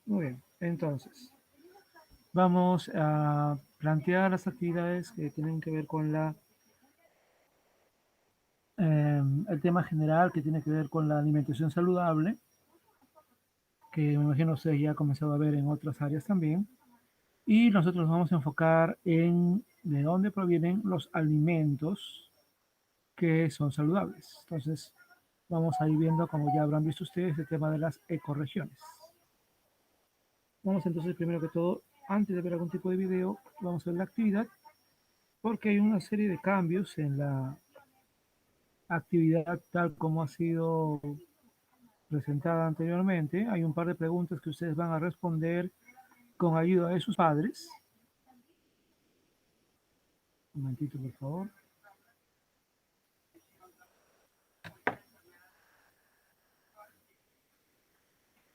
Muy bien, entonces, vamos a plantear las actividades que tienen que ver con el tema general que tiene que ver con la alimentación saludable, que me imagino ustedes ya han comenzado a ver en otras áreas también. Y nosotros vamos a enfocar en de dónde provienen los alimentos que son saludables. Entonces, vamos a ir viendo, como ya habrán visto ustedes, el tema de las ecorregiones. Vamos entonces, primero que todo, antes de ver algún tipo de video, vamos a ver la actividad, porque hay una serie de cambios en la actividad tal como ha sido presentada anteriormente. Hay un par de preguntas que ustedes van a responder con ayuda de sus padres. Un momentito, por favor.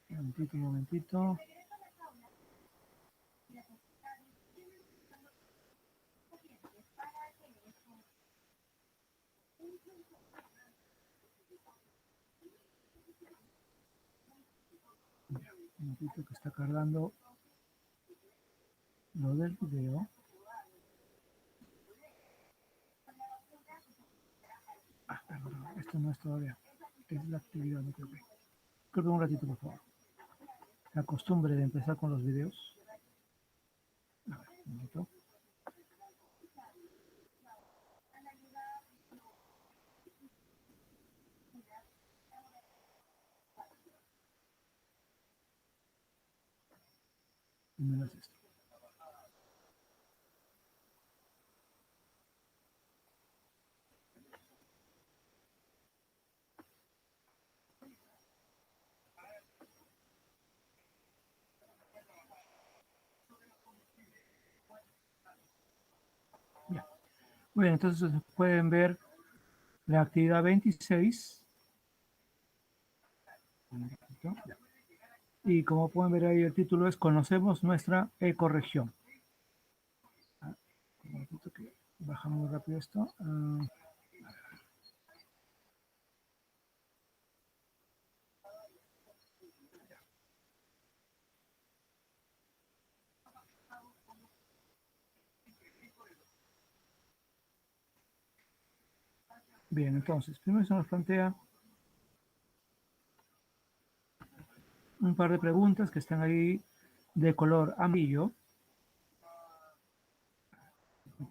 Un momentito, un momentito. Un momentito que está cargando lo del video. Ah, perdón, esto no es todavía. Es la actividad, no creo que. Creo que un ratito, por favor. La costumbre de empezar con los videos. A ver, un momentito. Primero es esto. Ya. Muy bien, entonces pueden ver la actividad 26. Un ratito, ya. Y como pueden ver ahí, el título es Conocemos nuestra ecorregión. Ah, un ratito que baja muy rápido esto. Bien, entonces, primero se nos plantea un par de preguntas que están ahí de color amarillo.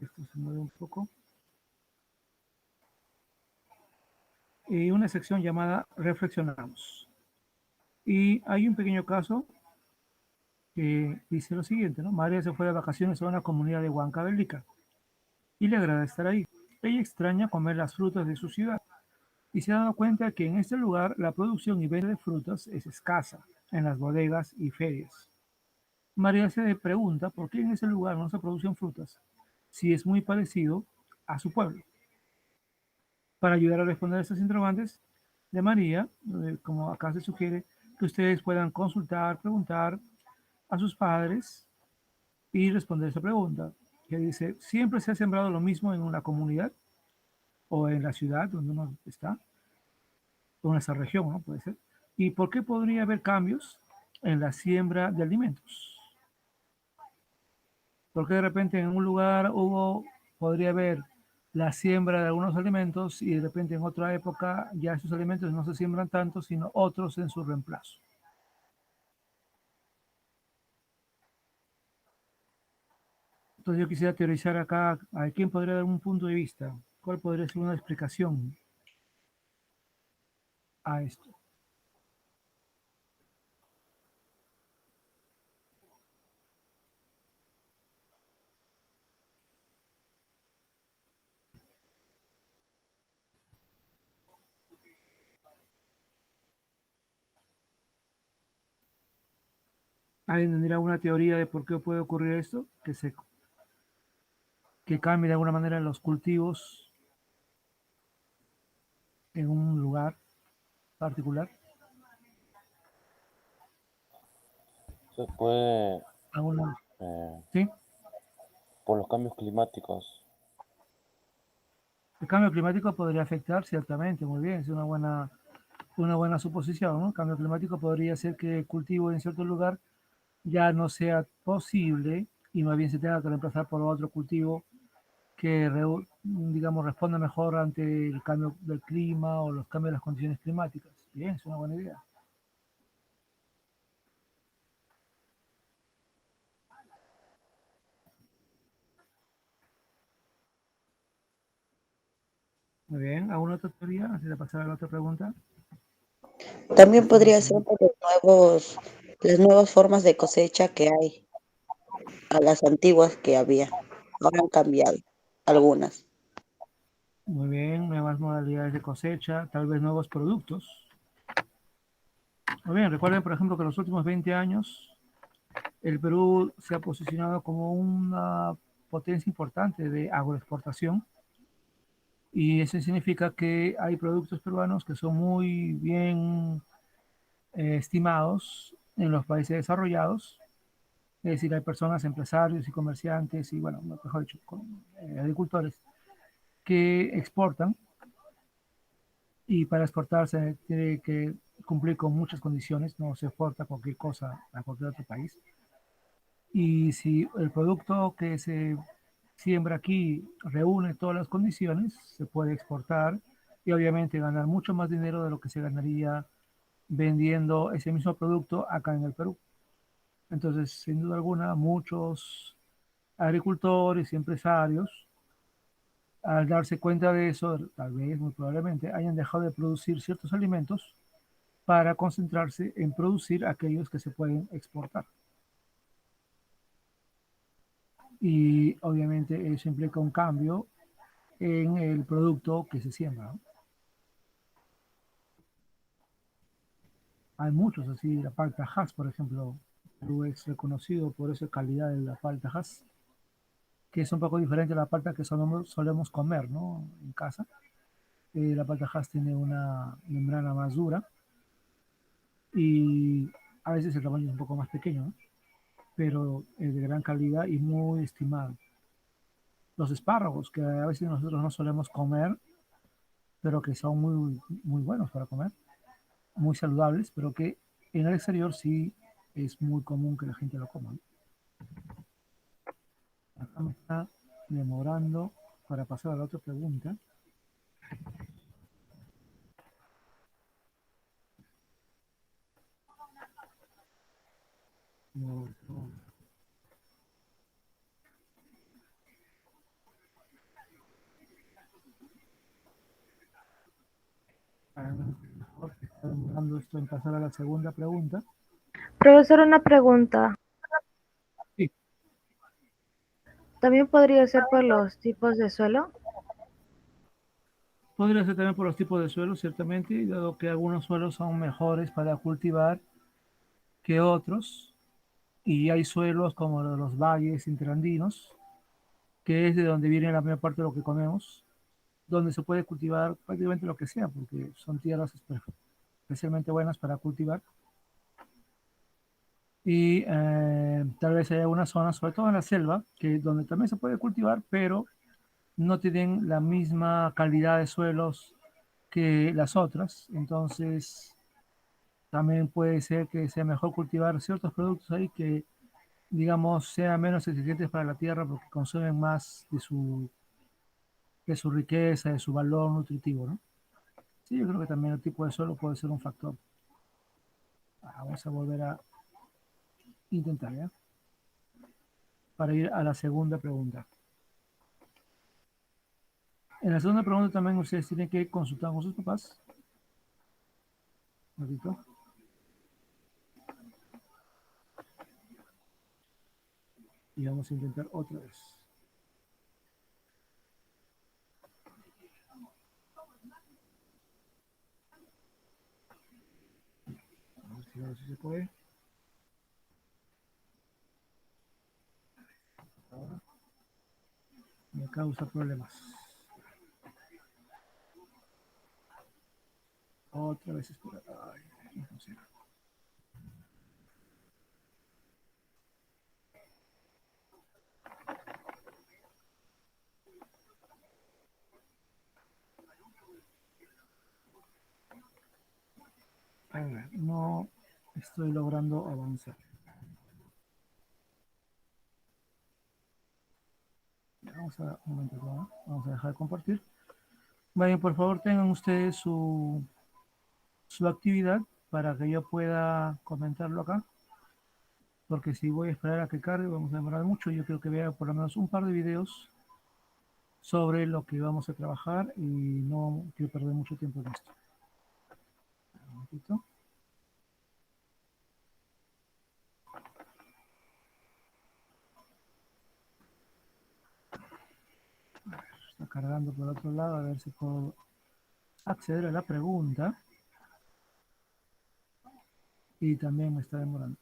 Esto se mueve un poco. Y una sección llamada Reflexionamos. Y hay un pequeño caso que dice lo siguiente, ¿no? María se fue de vacaciones a una comunidad de Huancavelica y le agrada estar ahí. Ella extraña comer las frutas de su ciudad y se ha dado cuenta que en este lugar la producción y venta de frutas es escasa en las bodegas y ferias. María se pregunta por qué en ese lugar no se producen frutas si es muy parecido a su pueblo. Para ayudar a responder a estas interrogantes de María, como acá se sugiere, que ustedes puedan consultar, preguntar a sus padres y responder esa pregunta, que dice, ¿siempre se ha sembrado lo mismo en una comunidad o en la ciudad donde uno está, o en esa región, ¿no? Puede ser. ¿Y por qué podría haber cambios en la siembra de alimentos? Porque de repente en un lugar podría haber la siembra de algunos alimentos y de repente en otra época ya esos alimentos no se siembran tanto, sino otros en su reemplazo. Entonces yo quisiera teorizar acá a quién podría dar un punto de vista, cuál podría ser una explicación a esto. ¿Alguien tendría alguna teoría de por qué puede ocurrir esto? Que cambie de alguna manera los cultivos en un lugar particular. Se puede, ¿Alguna? eh, ¿Sí? por los cambios climáticos. El cambio climático podría afectar, ciertamente, muy bien, es una buena suposición, ¿no? El cambio climático podría hacer que el cultivo en cierto lugar ya no sea posible y más bien se tenga que reemplazar por otro cultivo que, digamos, responda mejor ante el cambio del clima o los cambios de las condiciones climáticas. Bien, es una buena idea. Muy bien, ¿alguna otra teoría antes de pasar a la otra pregunta? También Pasar a la podría ser siguiente. por las nuevas formas de cosecha que hay a las antiguas que había. Ahora han cambiado algunas. Muy bien, nuevas modalidades de cosecha, tal vez nuevos productos. Muy bien, recuerden, por ejemplo, que en los últimos 20 años el Perú se ha posicionado como una potencia importante de agroexportación y eso significa que hay productos peruanos que son muy bien estimados en los países desarrollados. Es decir, hay personas, empresarios y comerciantes y, bueno, mejor dicho, agricultores que exportan y para exportar se tiene que cumplir con muchas condiciones, no se exporta cualquier cosa a cualquier otro país. Y si el producto que se siembra aquí reúne todas las condiciones, se puede exportar y obviamente ganar mucho más dinero de lo que se ganaría vendiendo ese mismo producto acá en el Perú. Entonces, sin duda alguna, muchos agricultores y empresarios, al darse cuenta de eso, tal vez, muy probablemente, hayan dejado de producir ciertos alimentos para concentrarse en producir aquellos que se pueden exportar. Y obviamente eso implica un cambio en el producto que se siembra, ¿no? Hay muchos así, la palta Hass, por ejemplo, Perú es reconocido por esa calidad de la palta Hass, que es un poco diferente a la palta que solemos comer, ¿no? En casa. La palta Hass tiene una membrana más dura y a veces el tamaño es un poco más pequeño, ¿no? Pero es de gran calidad y muy estimado. Los espárragos, que a veces nosotros no solemos comer, pero que son muy buenos para comer, muy saludables, pero que en el exterior sí es muy común que la gente lo coma, ¿no? Acá me está demorando para pasar a la otra pregunta. No, no. Mejor que está demorando esto en pasar a la segunda pregunta. Profesor, una pregunta. Sí, ¿También podría ser por los tipos de suelo? podría ser también por los tipos de suelo, ciertamente, dado que algunos suelos son mejores para cultivar que otros, y hay suelos como los valles interandinos, que es de donde viene la mayor parte de lo que comemos, donde se puede cultivar prácticamente lo que sea, porque son tierras especialmente buenas para cultivar. Y tal vez hay algunas zonas, sobre todo en la selva, que donde también se puede cultivar, pero no tienen la misma calidad de suelos que las otras. Entonces, también puede ser que sea mejor cultivar ciertos productos ahí que, digamos, sean menos exigentes para la tierra porque consumen más de su riqueza, de su valor nutritivo, ¿no? Sí, yo creo que también el tipo de suelo puede ser un factor. Vamos a volver a intentar, ¿ya? Para ir a la segunda pregunta. En la segunda pregunta también ustedes tienen que consultar con sus papás. Un ratito. Y vamos a intentar otra vez. A ver si se puede. Ahora me causa problemas. Otra vez espera. Ay, no funciona. A ver, no estoy logrando avanzar. un momento, ¿no? Vamos a dejar de compartir. Vayan, por favor, tengan ustedes su actividad para que yo pueda comentarlo acá. Porque si voy a esperar a que cargue, vamos a demorar mucho. Yo creo que vea por lo menos un par de videos sobre lo que vamos a trabajar y no quiero perder mucho tiempo en esto. Un momentito. Está cargando por otro lado, a ver si puedo acceder a la pregunta. Y también me está demorando.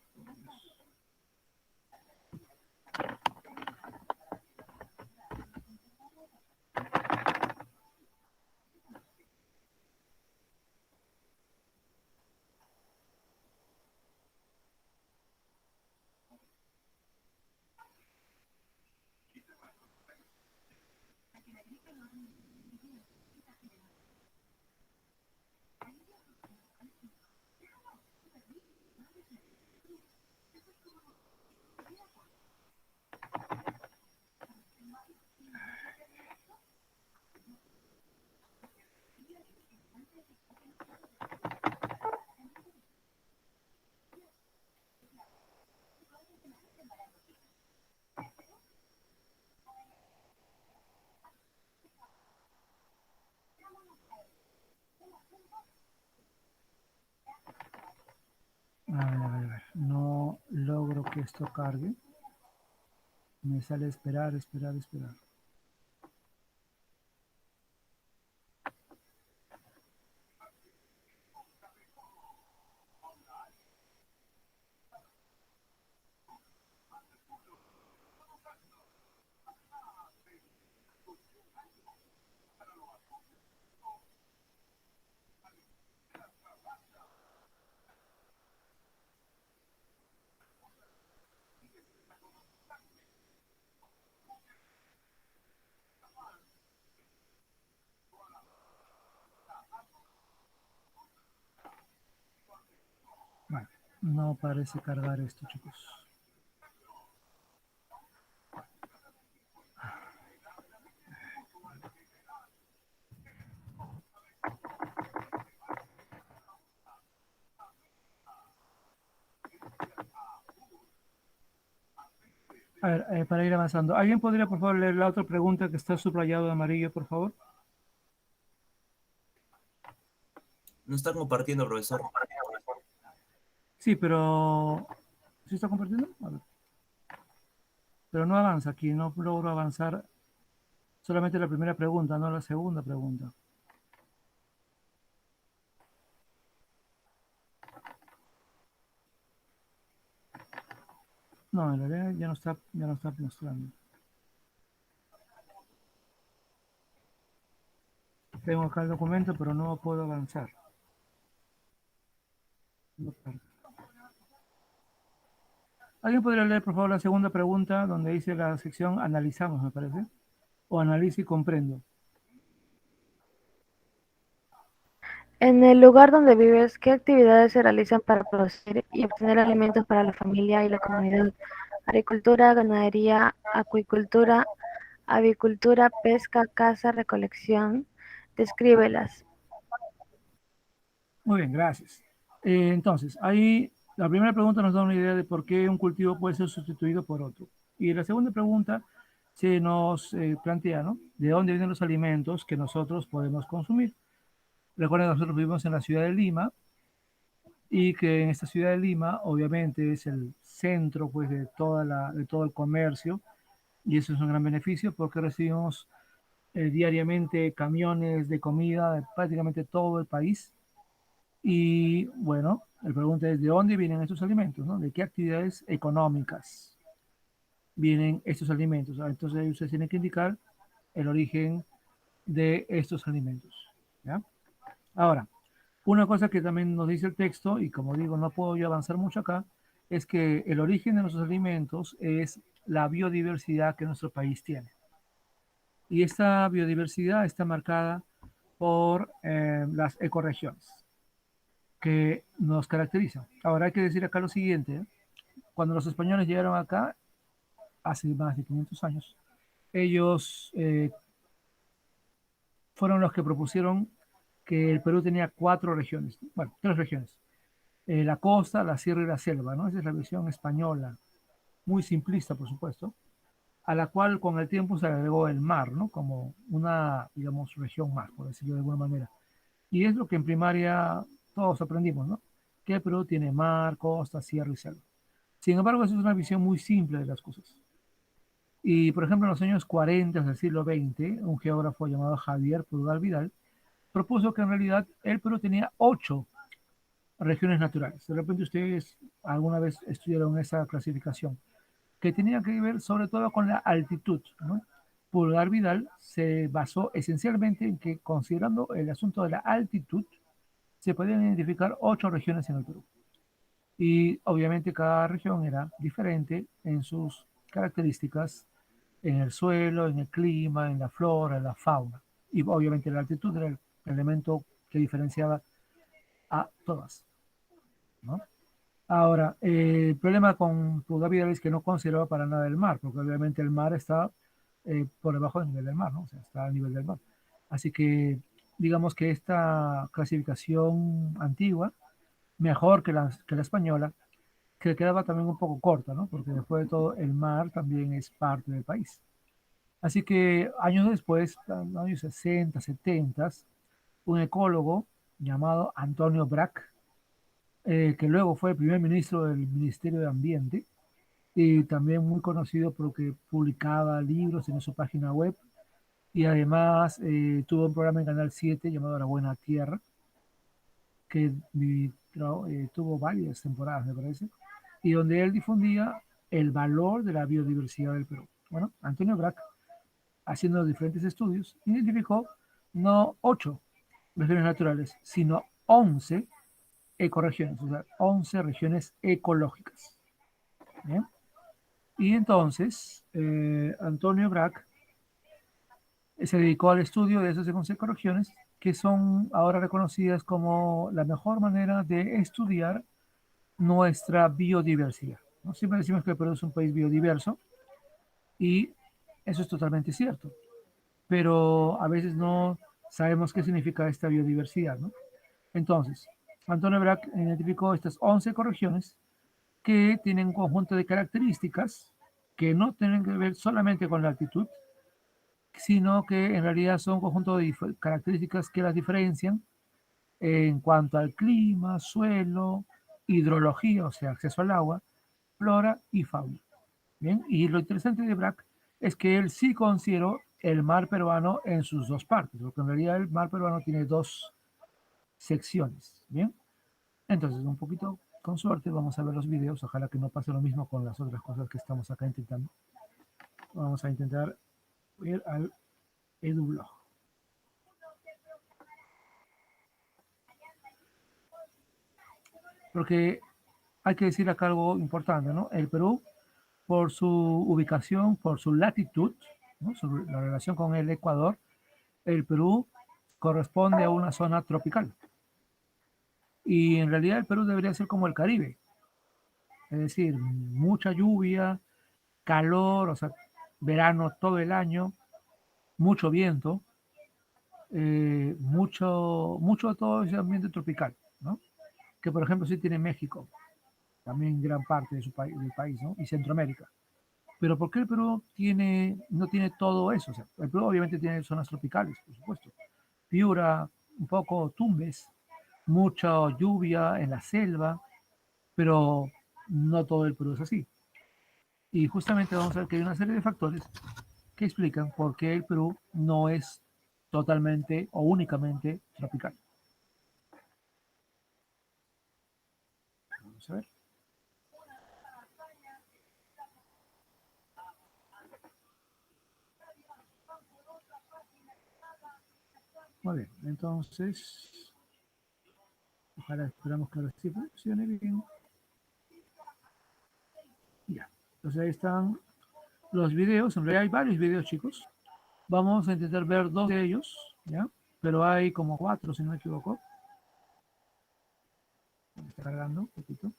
A ver. No logro que esto cargue. Me sale esperar. Bueno, no parece cargar esto, chicos. A ver, para ir avanzando. ¿Alguien podría, por favor, leer la otra pregunta que está subrayado de amarillo, por favor? No está compartiendo, profesor. Sí, pero... ¿Sí está compartiendo? A ver. Pero no avanza aquí, no logro avanzar. Solamente la primera pregunta, no la segunda pregunta. No, en realidad ya no está mostrando. Tengo acá el documento, pero no puedo avanzar. ¿Alguien podría leer, por favor, la segunda pregunta, donde dice la sección analizamos, me parece? O analizo y comprendo. En el lugar donde vives, ¿qué actividades se realizan para producir y obtener alimentos para la familia y la comunidad? Agricultura, ganadería, acuicultura, avicultura, pesca, caza, recolección. Descríbelas. Muy bien, gracias. Entonces, ahí la primera pregunta nos da una idea de por qué un cultivo puede ser sustituido por otro. Y la segunda pregunta se nos plantea, ¿no? ¿De dónde vienen los alimentos que nosotros podemos consumir? Recuerden que nosotros vivimos en la ciudad de Lima y que en esta ciudad de Lima, obviamente, es el centro, pues, de todo el comercio y eso es un gran beneficio porque recibimos diariamente camiones de comida de prácticamente todo el país. Y bueno, la pregunta es, ¿de dónde vienen estos alimentos? ¿No? ¿De qué actividades económicas vienen estos alimentos? Entonces ahí ustedes tienen que indicar el origen de estos alimentos. ¿Ya? Ahora, una cosa que también nos dice el texto, y como digo, no puedo yo avanzar mucho acá, es que el origen de nuestros alimentos es la biodiversidad que nuestro país tiene. Y esta biodiversidad está marcada por las ecorregiones que nos caracterizan. Ahora hay que decir acá lo siguiente, ¿eh? Cuando los españoles llegaron acá, hace más de 500 años, ellos fueron los que propusieron que el Perú tenía 4 regiones, bueno, 3 regiones. La costa, la sierra y la selva, ¿no? Esa es la visión española, muy simplista, por supuesto, a la cual con el tiempo se agregó el mar, ¿no? Como una, digamos, región más, por decirlo de alguna manera. Y es lo que en primaria todos aprendimos, ¿no? Que el Perú tiene mar, costa, sierra y selva. Sin embargo, eso es una visión muy simple de las cosas. Y, por ejemplo, en los años 40 del siglo XX, un geógrafo llamado Javier Purgal Vidal propuso que en realidad el Perú tenía 8 regiones naturales. De repente ustedes alguna vez estudiaron esa clasificación, que tenía que ver sobre todo con la altitud, ¿no? Pulgar Vidal se basó esencialmente en que, considerando el asunto de la altitud, se podían identificar 8 regiones en el Perú. Y obviamente cada región era diferente en sus características, en el suelo, en el clima, en la flora, en la fauna. Y obviamente la altitud era el elemento que diferenciaba a todas, ¿no? Ahora, el problema con Pulgar Vidal es que no consideraba para nada el mar, porque obviamente el mar está por debajo del nivel del mar, ¿no? O sea, está a nivel del mar. Así que digamos que esta clasificación antigua, mejor que la española, que quedaba también un poco corta, ¿no? Porque después de todo, el mar también es parte del país. Así que años después, en los años 60, 70, un ecólogo llamado Antonio Brac, que luego fue primer ministro del Ministerio de Ambiente y también muy conocido porque publicaba libros en su página web y además tuvo un programa en Canal 7 llamado La Buena Tierra, que tuvo varias temporadas, me parece, y donde él difundía el valor de la biodiversidad del Perú. Bueno, Antonio Brac, haciendo diferentes estudios, identificó no 8 regiones naturales, sino 11 ecoregiones, o sea, 11 regiones ecológicas. ¿Bien? Y entonces, Antonio Brac se dedicó al estudio de esas 11 ecoregiones que son ahora reconocidas como la mejor manera de estudiar nuestra biodiversidad, ¿no? Siempre decimos que el Perú es un país biodiverso y eso es totalmente cierto, pero a veces no sabemos qué significa esta biodiversidad, ¿no? Entonces, Antonio Brac identificó estas 11 ecorregiones que tienen un conjunto de características que no tienen que ver solamente con la altitud, sino que en realidad son un conjunto de características que las diferencian en cuanto al clima, suelo, hidrología, o sea, acceso al agua, flora y fauna. Bien, y lo interesante de Brac es que él sí consideró el mar peruano en sus 2 partes, porque en realidad el mar peruano tiene 2 secciones. Bien, entonces un poquito con suerte vamos a ver los videos, ojalá que no pase lo mismo con las otras cosas que estamos acá intentando. Vamos a intentar ir al EduBlog. Porque hay que decir acá algo importante, ¿no? El Perú, por su ubicación, por su latitud, ¿no? La relación con el Ecuador, el Perú corresponde a una zona tropical. Y en realidad el Perú debería ser como el Caribe, es decir, mucha lluvia, calor, o sea, verano todo el año, mucho viento, mucho todo ese ambiente tropical, ¿no? Que por ejemplo sí tiene México, también gran parte de del país, ¿no? Y Centroamérica. Pero ¿por qué el Perú no tiene todo eso? O sea, el Perú obviamente tiene zonas tropicales, por supuesto. Piura, un poco Tumbes, mucha lluvia en la selva, pero no todo el Perú es así. Y justamente vamos a ver que hay una serie de factores que explican por qué el Perú no es totalmente o únicamente tropical. Vamos a ver. Muy bien, entonces, ojalá esperamos que ahora sí funcione bien. Ya, entonces ahí están los videos. En realidad hay varios videos, chicos. Vamos a intentar ver 2 de ellos, ¿ya? Pero hay como 4, si no me equivoco. Me está cargando un poquito.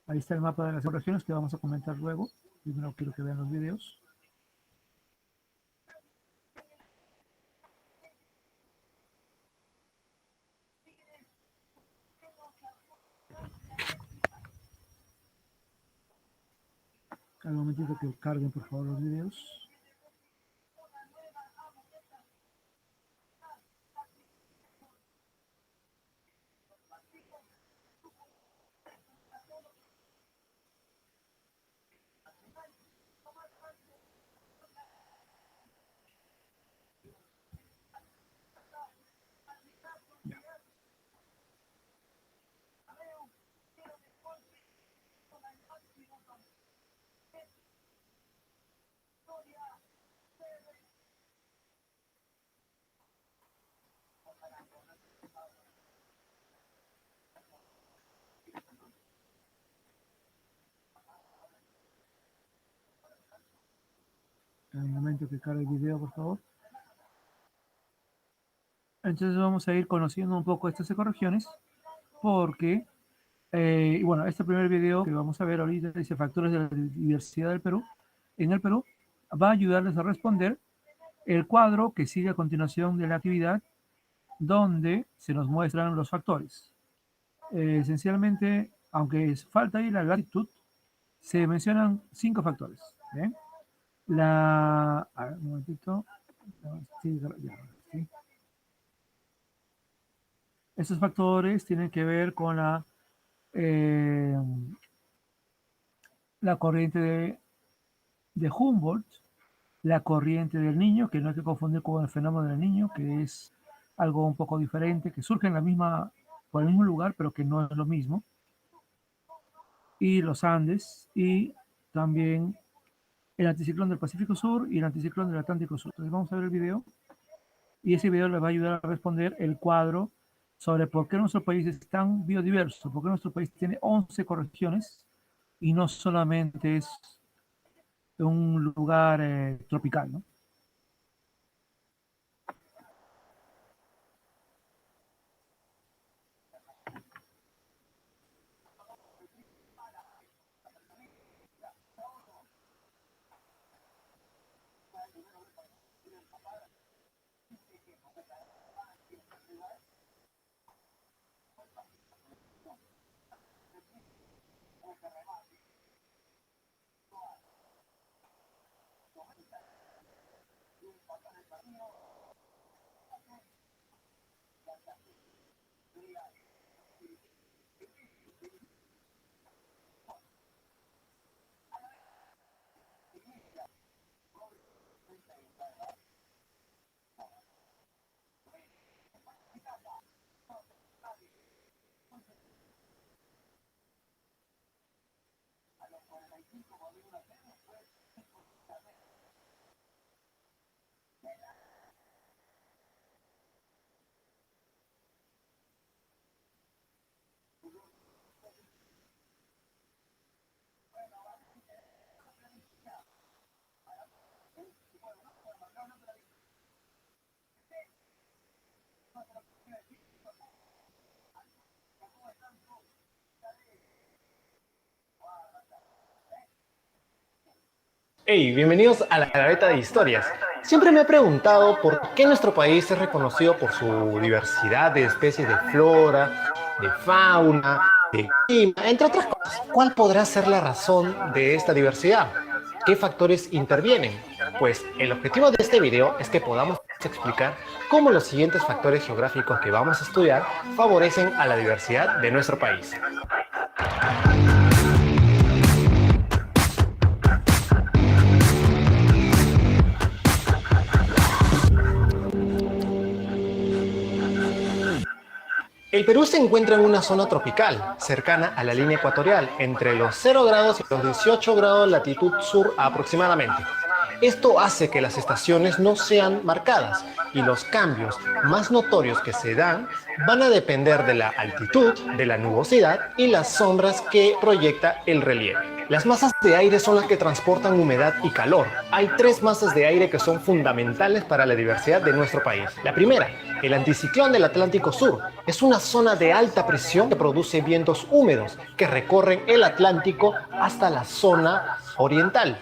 Ahí está el mapa de las regiones que vamos a comentar luego. Primero quiero que vean los videos. Al momentito que carguen, por favor, los videos. En el momento que cargue el video, por favor. Entonces vamos a ir conociendo un poco estas ecorregiones, porque, y bueno, este primer video que vamos a ver ahorita dice factores de la diversidad del Perú. En el Perú va a ayudarles a responder el cuadro que sigue a continuación de la actividad, donde se nos muestran los factores. Esencialmente, aunque falta ahí la latitud, se mencionan 5 factores. ¿Bien? A ver, un momentito. Sí. Estos factores tienen que ver con la corriente de Humboldt, la corriente del Niño, que no hay que confundir con el fenómeno del Niño, que es algo un poco diferente, que surge por el mismo lugar, pero que no es lo mismo. Y los Andes, y también el anticiclón del Pacífico Sur y el anticiclón del Atlántico Sur. Entonces vamos a ver el video, y ese video les va a ayudar a responder el cuadro sobre por qué nuestro país es tan biodiverso, por qué nuestro país tiene 11 ecorregiones y no solamente es un lugar tropical, ¿no? Hey, bienvenidos a la Gaveta de Historias. Siempre me he preguntado por qué nuestro país es reconocido por su diversidad de especies de flora, de fauna, de clima, entre otras cosas. ¿Cuál podrá ser la razón de esta diversidad? ¿Qué factores intervienen? Pues el objetivo de este video es que podamos explicar cómo los siguientes factores geográficos que vamos a estudiar favorecen a la diversidad de nuestro país. El Perú se encuentra en una zona tropical, cercana a la línea ecuatorial, entre los 0 grados y los 18 grados de latitud sur aproximadamente. Esto hace que las estaciones no sean marcadas y los cambios más notorios que se dan van a depender de la altitud, de la nubosidad y las sombras que proyecta el relieve. Las masas de aire son las que transportan humedad y calor. Hay 3 masas de aire que son fundamentales para la diversidad de nuestro país. La primera, el anticiclón del Atlántico Sur, es una zona de alta presión que produce vientos húmedos que recorren el Atlántico hasta la zona oriental.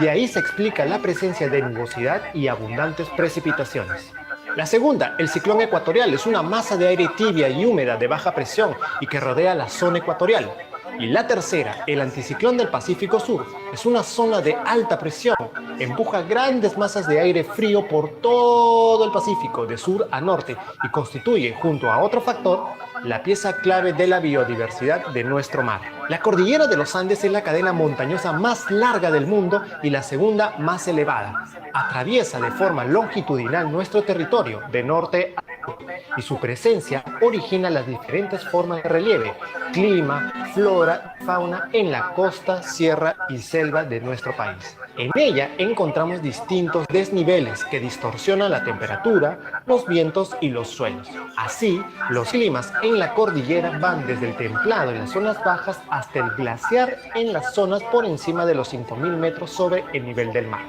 De ahí se explica la presencia de nubosidad y abundantes precipitaciones. La segunda, el ciclón ecuatorial, es una masa de aire tibia y húmeda de baja presión y que rodea la zona ecuatorial. Y la tercera, el anticiclón del Pacífico Sur, es una zona de alta presión. Empuja grandes masas de aire frío por todo el Pacífico, de sur a norte, y constituye, junto a otro factor, la pieza clave de la biodiversidad de nuestro mar. La cordillera de los Andes es la cadena montañosa más larga del mundo y la segunda más elevada. Atraviesa de forma longitudinal nuestro territorio, de norte a sur, y su presencia origina las diferentes formas de relieve, clima, flora y fauna en la costa, sierra y selva de nuestro país. En ella encontramos distintos desniveles que distorsionan la temperatura, los vientos y los suelos. Así, los climas en la cordillera van desde el templado en las zonas bajas hasta el glaciar en las zonas por encima de los 5.000 metros sobre el nivel del mar.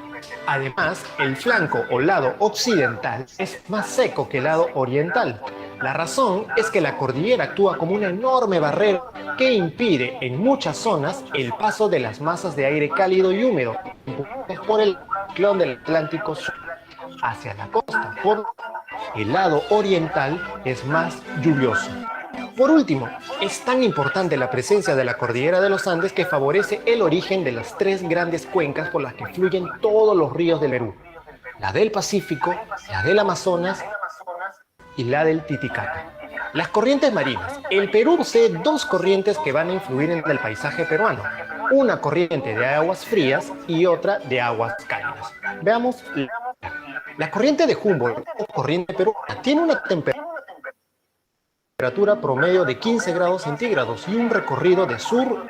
Además, el flanco o lado occidental es más seco que el lado oriental. La razón es que la cordillera actúa como una enorme barrera que impide en muchas zonas el paso de las masas de aire cálido y húmedo por el ciclón del Atlántico Sur hacia la costa. Por el lado oriental es más lluvioso. Por último, es tan importante la presencia de la cordillera de los Andes que favorece el origen de las tres grandes cuencas por las que fluyen todos los ríos del Perú: la del Pacífico, la del Amazonas y la del Titicaca. Las corrientes marinas. El Perú posee dos corrientes que van a influir en el paisaje peruano. Una corriente de aguas frías y otra de aguas cálidas. Veamos. La corriente de Humboldt, o corriente peruana, tiene una temperatura promedio de 15 grados centígrados y un recorrido de sur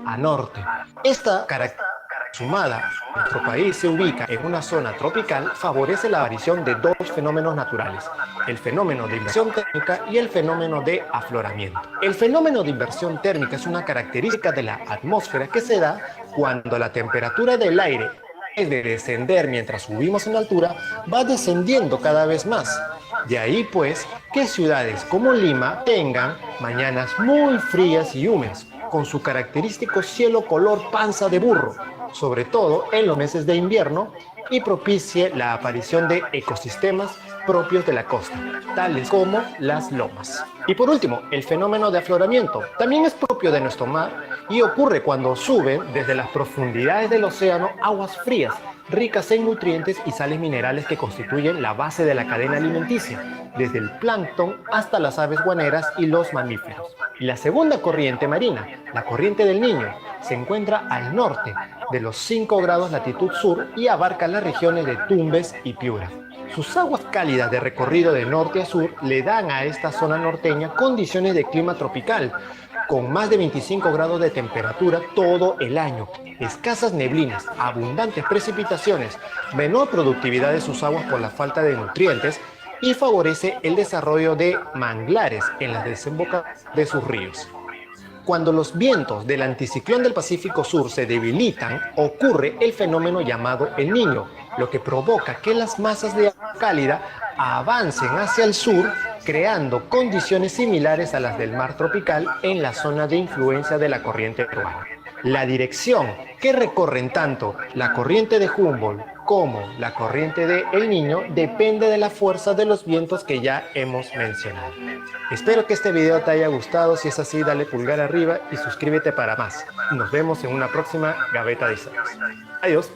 a norte. Esta característica sumada, nuestro país se ubica en una zona tropical, favorece la aparición de dos fenómenos naturales: el fenómeno de inversión térmica y el fenómeno de afloramiento. El fenómeno de inversión térmica es una característica de la atmósfera que se da cuando la temperatura del aire, en vez de descender mientras subimos en altura, va descendiendo cada vez más. De ahí pues que ciudades como Lima tengan mañanas muy frías y húmedas, con su característico cielo color panza de burro, sobre todo en los meses de invierno, y propicie la aparición de ecosistemas propios de la costa, tales como las lomas. Y por último, el fenómeno de afloramiento también es propio de nuestro mar y ocurre cuando suben desde las profundidades del océano aguas frías, ricas en nutrientes y sales minerales que constituyen la base de la cadena alimenticia, desde el plancton hasta las aves guaneras y los mamíferos. Y la segunda corriente marina, la corriente del Niño, se encuentra al norte de los 5 grados latitud sur y abarca las regiones de Tumbes y Piura. Sus aguas cálidas de recorrido de norte a sur le dan a esta zona norteña condiciones de clima tropical, con más de 25 grados de temperatura todo el año, escasas neblinas, abundantes precipitaciones, menor productividad de sus aguas por la falta de nutrientes, y favorece el desarrollo de manglares en las desembocaduras de sus ríos. Cuando los vientos del anticiclón del Pacífico Sur se debilitan, ocurre el fenómeno llamado El Niño, lo que provoca que las masas de agua cálida avancen hacia el sur, creando condiciones similares a las del mar tropical en la zona de influencia de la corriente peruana. La dirección que recorren tanto la corriente de Humboldt como la corriente de El Niño depende de la fuerza de los vientos que ya hemos mencionado. Espero que este video te haya gustado. Si es así, dale pulgar arriba y suscríbete para más. Nos vemos en una próxima Gaveta de Historias. Adiós.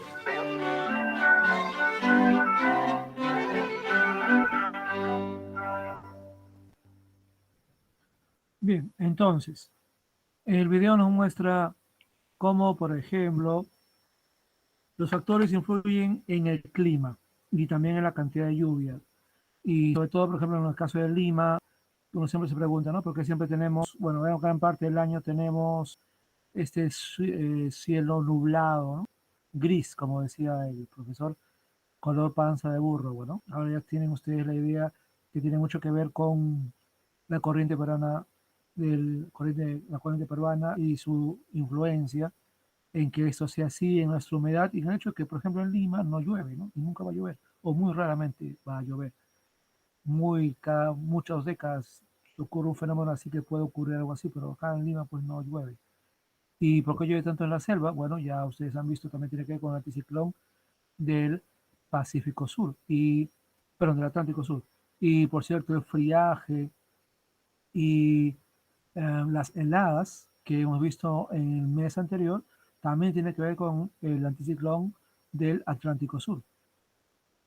Bien, entonces, el video nos muestra cómo, por ejemplo, los factores influyen en el clima y también en la cantidad de lluvia. Y sobre todo, por ejemplo, en el caso de Lima, uno siempre se pregunta, ¿no? Porque siempre tenemos, bueno, gran parte del año tenemos este cielo nublado, ¿no? Gris, como decía el profesor, color panza de burro. Bueno, ahora ya tienen ustedes la idea que tiene mucho que ver con la corriente peruana, la corriente peruana y su influencia en que esto sea así, en nuestra humedad, y el hecho que, por ejemplo, en Lima no llueve, ¿no? Y nunca va a llover, o muy raramente va a llover. Cada muchas décadas ocurre un fenómeno así, que puede ocurrir algo así, pero acá en Lima pues no llueve. ¿Y por qué llueve tanto en la selva? Bueno, ya ustedes han visto, también tiene que ver con el anticiclón del Pacífico Sur, del Atlántico Sur. Y por cierto, el friaje y las heladas que hemos visto en el mes anterior también tiene que ver con el anticiclón del Atlántico Sur.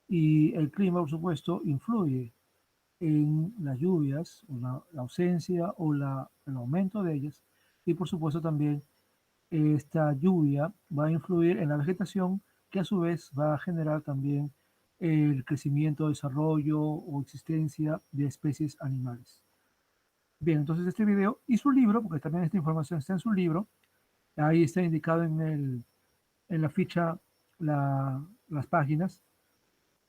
Y el clima, por supuesto, influye en las lluvias, o la ausencia o el aumento de ellas. Y por supuesto también esta lluvia va a influir en la vegetación, que a su vez va a generar también el crecimiento, desarrollo o existencia de especies animales. Bien, entonces este video y su libro, porque también esta información está en su libro, ahí está indicado en la ficha las páginas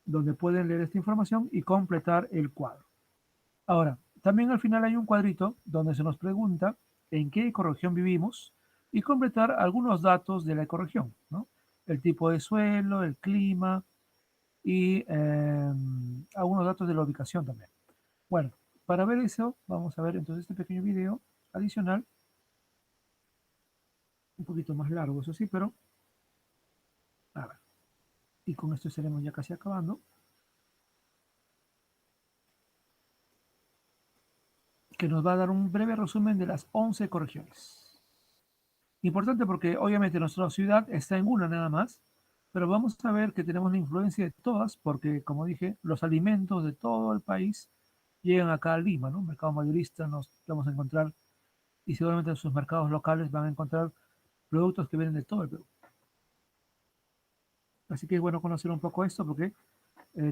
donde pueden leer esta información y completar el cuadro. Ahora, también al final hay un cuadrito donde se nos pregunta en qué ecorregión vivimos y completar algunos datos de la ecorregión, ¿no? El tipo de suelo, el clima y algunos datos de la ubicación también. Bueno, para ver eso, vamos a ver entonces este pequeño video adicional, un poquito más largo, eso sí, pero a ver. Y con esto estaremos ya casi acabando. Que nos va a dar un breve resumen de las 11 ecorregiones. Importante porque obviamente nuestra ciudad está en una nada más, pero vamos a ver que tenemos la influencia de todas porque, como dije, los alimentos de todo el país llegan acá a Lima, ¿no? Mercado mayorista nos vamos a encontrar y seguramente en sus mercados locales van a encontrar productos que vienen de todo el Perú. Así que es bueno conocer un poco esto porque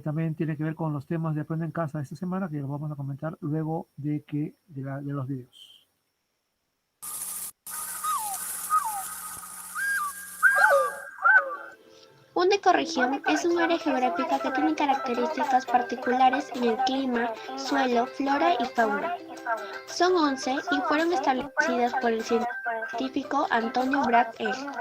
también tiene que ver con los temas de Aprende en Casa de esta semana, que los vamos a comentar luego de los videos. Una ecorregión es un área geográfica que tiene características particulares en el clima, suelo, flora y fauna. Son 11 y fueron establecidas por el científico Antonio Bragg et al.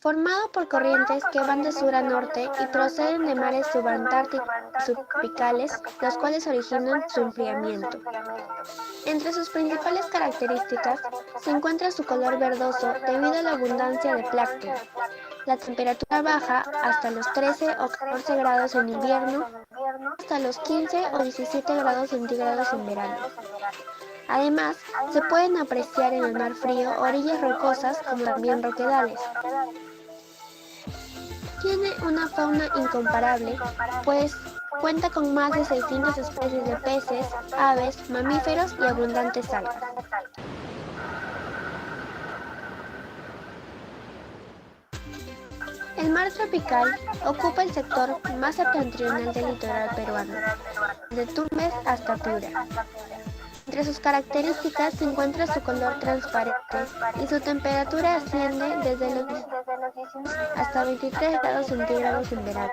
Formado por corrientes que van de sur a norte y proceden de mares subantárticos y subtropicales, los cuales originan su enfriamiento. Entre sus principales características se encuentra su color verdoso debido a la abundancia de plancton. La temperatura baja hasta los 13 o 14 grados en invierno, hasta los 15 o 17 grados centígrados en verano. Además, se pueden apreciar en el mar frío orillas rocosas como también roquedales. Tiene una fauna incomparable, pues cuenta con más de 600 especies de peces, aves, mamíferos y abundantes algas. El mar tropical ocupa el sector más septentrional del litoral peruano, de Tumbes hasta Piura. Entre sus características se encuentra su color transparente y su temperatura asciende desde los 10 hasta 23 grados centígrados en verano.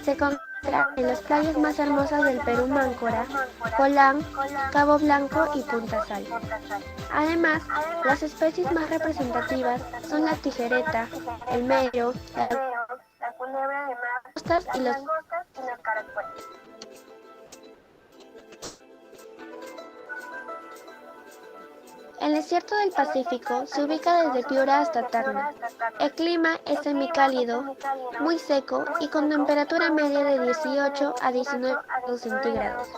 Se encuentra en las playas más hermosas del Perú: Máncora, Colán, Cabo Blanco y Punta Sal. Además, las especies más representativas son la tijereta, el mero, la culebra de mar y los caracoles. El desierto del Pacífico se ubica desde Piura hasta Tacna. El clima es semicálido, muy seco y con temperatura media de 18 a 19 grados centígrados.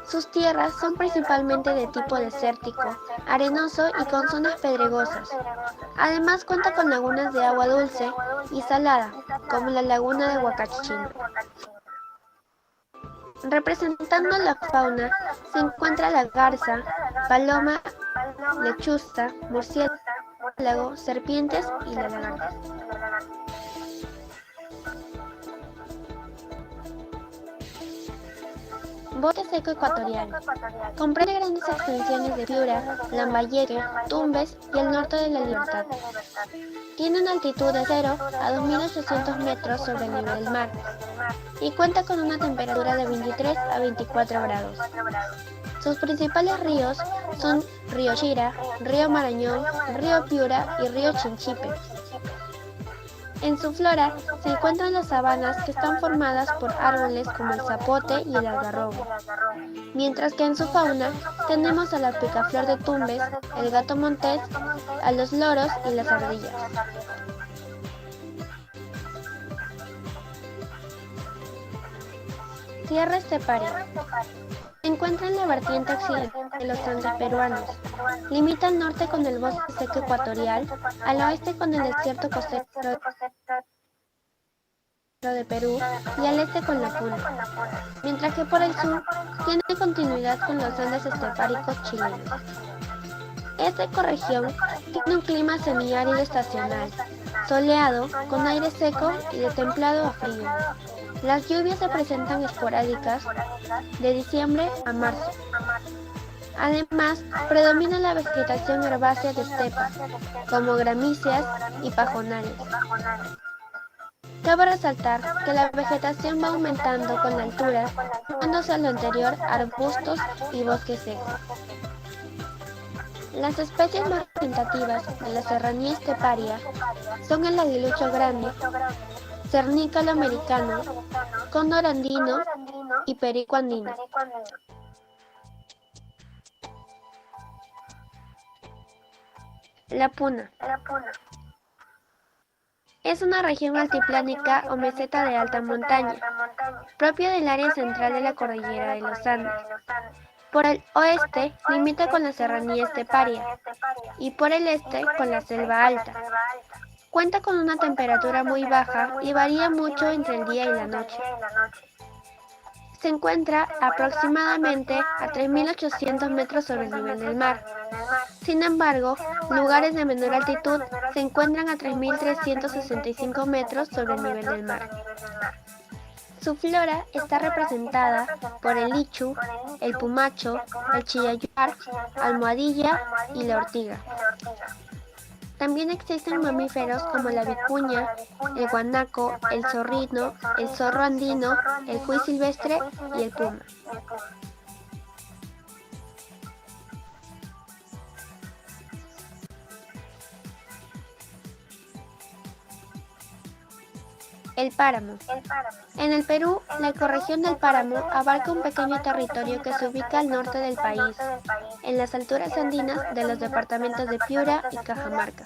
Sus tierras son principalmente de tipo desértico, arenoso y con zonas pedregosas. Además cuenta con lagunas de agua dulce y salada, como la laguna de Huacachina. Representando la fauna se encuentra la garza, paloma, lechuza, murciélago, serpientes y la lagartija. Bosque seco ecuatorial. Comprende grandes extensiones de Piura, Lambayeque, Tumbes y el norte de La Libertad. Tiene una altitud de 0 a 2.800 metros sobre el nivel del mar y cuenta con una temperatura de 23 a 24 grados. Sus principales ríos son Río Chira, Río Marañón, Río Piura y Río Chinchipe. En su flora se encuentran las sabanas que están formadas por árboles como el zapote y el algarrobo, mientras que en su fauna tenemos a la picaflor de Tumbes, el gato montés, a los loros y las ardillas. Tierra esteparia. Se encuentra en la vertiente occidental de los Andes peruanos. Limita al norte con el bosque seco ecuatorial, al oeste con el desierto costero de Perú y al este con la Puna, mientras que por el sur tiene continuidad con los Andes estepáricos chilenos. Esta ecorregión tiene un clima semiárido estacional, soleado, con aire seco y de templado a frío. Las lluvias se presentan esporádicas de diciembre a marzo. Además, predomina la vegetación herbácea de estepa, como gramíceas y pajonales. Cabe resaltar que la vegetación va aumentando con la altura, dándose a lo anterior arbustos y bosque seco. Las especies más representativas de la serranía esteparia son el aguilucho grande, cernícalo americano, cóndor andino y perico andino. La Puna. Es una región altiplánica o meseta de alta montaña, propia del área central de la cordillera de los Andes. Por el oeste limita con la serranía esteparia y por el este con la selva alta. Cuenta con una temperatura muy baja y varía mucho entre el día y la noche. Se encuentra aproximadamente a 3.800 metros sobre el nivel del mar. Sin embargo, lugares de menor altitud se encuentran a 3.365 metros sobre el nivel del mar. Su flora está representada por el lichu, el pumacho, el chillayuar, almohadilla y la ortiga. También existen mamíferos como la vicuña, el guanaco, el zorrino, el zorro andino, el cuy silvestre y el puma. El páramo. En el Perú, la ecorregión del páramo abarca un pequeño territorio que se ubica al norte del país, en las alturas andinas de los departamentos de Piura y Cajamarca,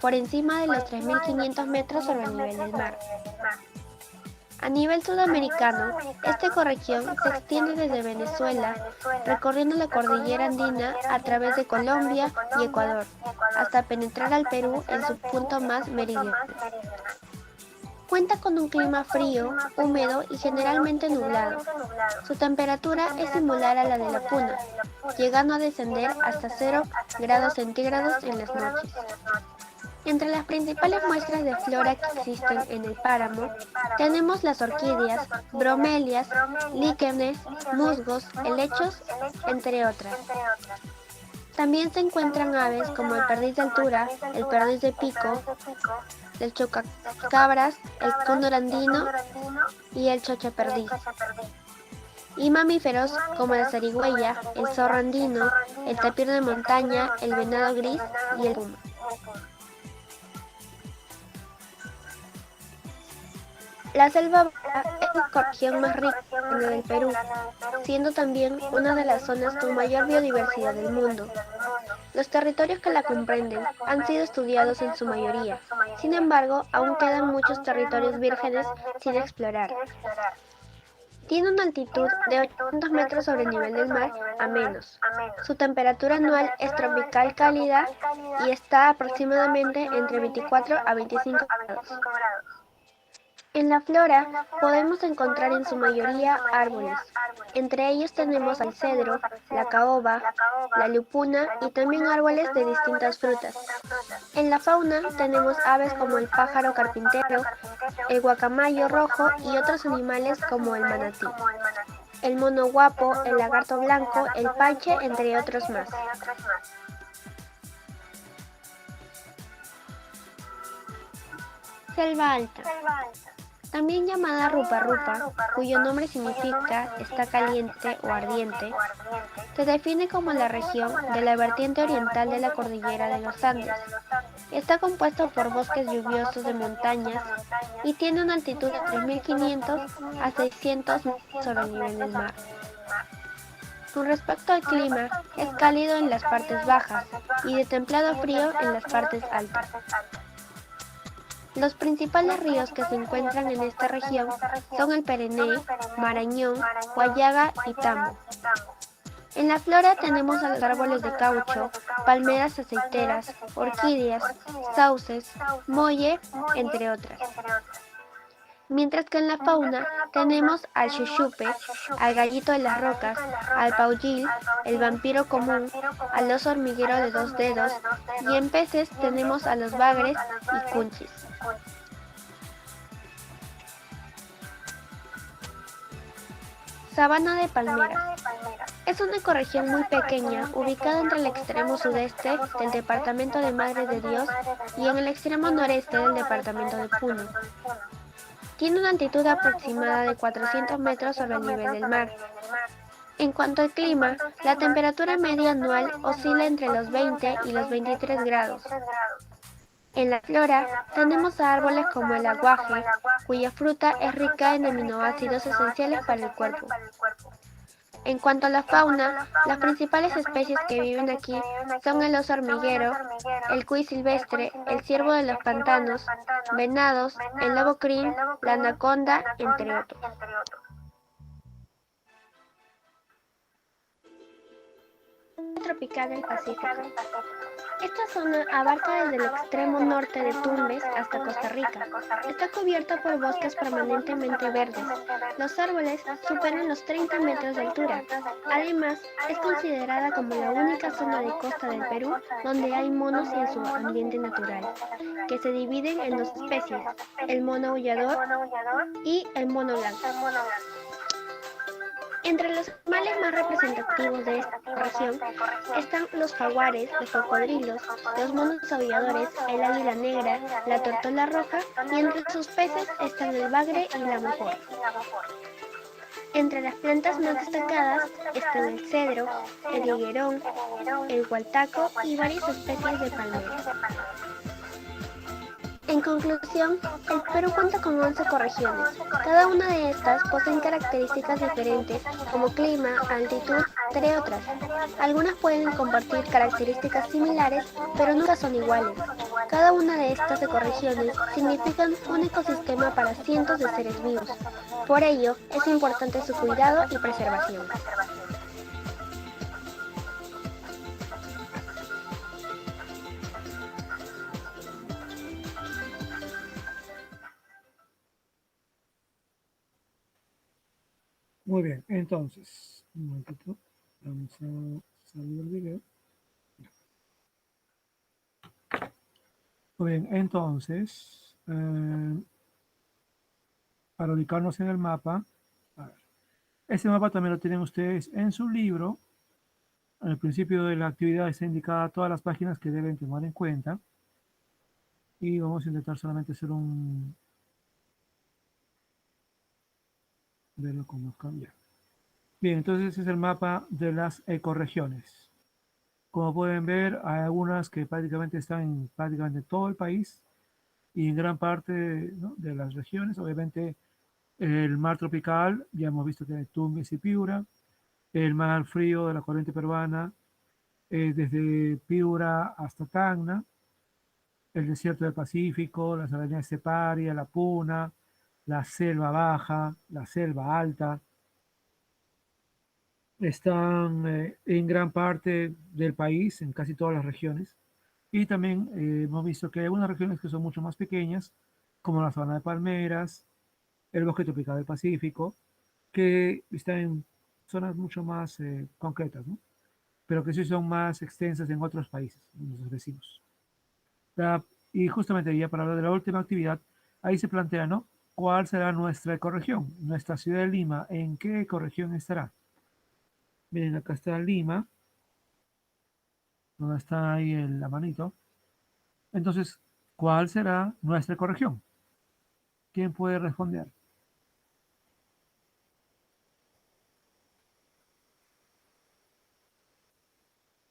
por encima de los 3.500 metros sobre el nivel del mar. A nivel sudamericano, esta ecorregión se extiende desde Venezuela, recorriendo la cordillera andina a través de Colombia y Ecuador, hasta penetrar al Perú en su punto más meridional. Cuenta con un clima frío, húmedo y generalmente nublado. Su temperatura es similar a la de la Puna, llegando a descender hasta 0 grados centígrados en las noches. Entre las principales muestras de flora que existen en el páramo, tenemos las orquídeas, bromelias, líquenes, musgos, helechos, entre otras. También se encuentran aves como el perdiz de altura, el perdiz de pico, el chocacabras, el cóndor andino y el chochaperdiz. Y mamíferos como la zarigüeya, el zorro andino, el tapir de montaña, el venado gris y el puma. La selva baja es la ecorregión más rica del Perú, siendo también una de las zonas con mayor biodiversidad del mundo. Los territorios que la comprenden han sido estudiados en su mayoría, sin embargo, aún quedan muchos territorios vírgenes sin explorar. Tiene una altitud de 800 metros sobre el nivel del mar a menos. Su temperatura anual es tropical cálida y está aproximadamente entre 24 a 25 grados. En la flora podemos encontrar en su mayoría árboles. Entre ellos tenemos el cedro, la caoba, la lupuna y también árboles de distintas frutas. En la fauna tenemos aves como el pájaro carpintero, el guacamayo rojo y otros animales como el manatí, el mono guapo, el lagarto blanco, el paiche, entre otros más. Selva alta. También llamada rupa-rupa, cuyo nombre significa está caliente o ardiente, se define como la región de la vertiente oriental de la cordillera de los Andes. Está compuesto por bosques lluviosos de montañas y tiene una altitud de 3.500 a 600 metros sobre el nivel del mar. Con respecto al clima, es cálido en las partes bajas y de templado frío en las partes altas. Los principales ríos que se encuentran en esta región son el Perené, Marañón, Guallaga y Tambo. En la flora tenemos a los árboles de caucho, palmeras aceiteras, orquídeas, sauces, molle, entre otras. Mientras que en la fauna tenemos al chuchupe, al gallito de las rocas, al paullil, el vampiro común, al oso hormiguero de 2 dedos, y en peces tenemos a los bagres y cunchis. Sabana de Palmeras. Es una ecorregión muy pequeña, ubicada entre el extremo sudeste del departamento de Madre de Dios y en el extremo noreste del departamento de Puno. Tiene una altitud aproximada de 400 metros sobre el nivel del mar. En cuanto al clima, la temperatura media anual oscila entre los 20 y los 23 grados. En la flora tenemos árboles como el aguaje, cuya fruta es rica en aminoácidos esenciales para el cuerpo. En cuanto a la fauna, las principales especies que viven aquí son el oso hormiguero, el cuy silvestre, el ciervo de los pantanos, venados, el lobo crin, la anaconda, entre otros. Tropical del Pacífico. Esta zona abarca desde el extremo norte de Tumbes hasta Costa Rica. Está cubierta por bosques permanentemente verdes. Los árboles superan los 30 metros de altura. Además, es considerada como la única zona de costa del Perú donde hay monos en su ambiente natural, que se dividen en 2 especies, el mono aullador y el mono blanco. Entre los animales más representativos de esta región están los jaguares, los cocodrilos, los monos aulladores, el águila negra, la tortola roja y entre sus peces están el bagre y la mojoa. Entre las plantas más destacadas están el cedro, el higuerón, el hualtaco y varias especies de palmeras. En conclusión, el Perú cuenta con 11 ecorregiones. Cada una de estas poseen características diferentes, como clima, altitud, entre otras. Algunas pueden compartir características similares, pero nunca son iguales. Cada una de estas ecorregiones significan un ecosistema para cientos de seres vivos. Por ello, es importante su cuidado y preservación. Muy bien, entonces, un momentito, vamos a salir del video. Muy bien, entonces, para ubicarnos en el mapa, a ver, este mapa también lo tienen ustedes en su libro. Al principio de la actividad está indicada todas las páginas que deben tomar en cuenta. Y vamos a intentar solamente hacer verlo cómo cambia. Bien, entonces ese es el mapa de las ecorregiones. Como pueden ver, hay algunas que prácticamente están en prácticamente todo el país y en gran parte, ¿no?, de las regiones. Obviamente el mar tropical, ya hemos visto que hay Tumbes y Piura. El mar frío de la corriente peruana, desde Piura hasta Tacna. El desierto del Pacífico, la serranía esteparia, la puna, la selva baja, la selva alta. Están en gran parte del país, en casi todas las regiones. Y también hemos visto que hay algunas regiones que son mucho más pequeñas, como la zona de palmeras, el bosque tropical del Pacífico, que están en zonas mucho más concretas, ¿no?, pero que sí son más extensas en otros países, en nuestros vecinos. Y justamente ya para hablar de la última actividad, ahí se plantea, ¿no?, ¿cuál será nuestra ecorregión? Nuestra ciudad de Lima, ¿en qué ecorregión estará? Miren, acá está Lima, donde está ahí la manito. Entonces, ¿cuál será nuestra ecorregión? ¿Quién puede responder?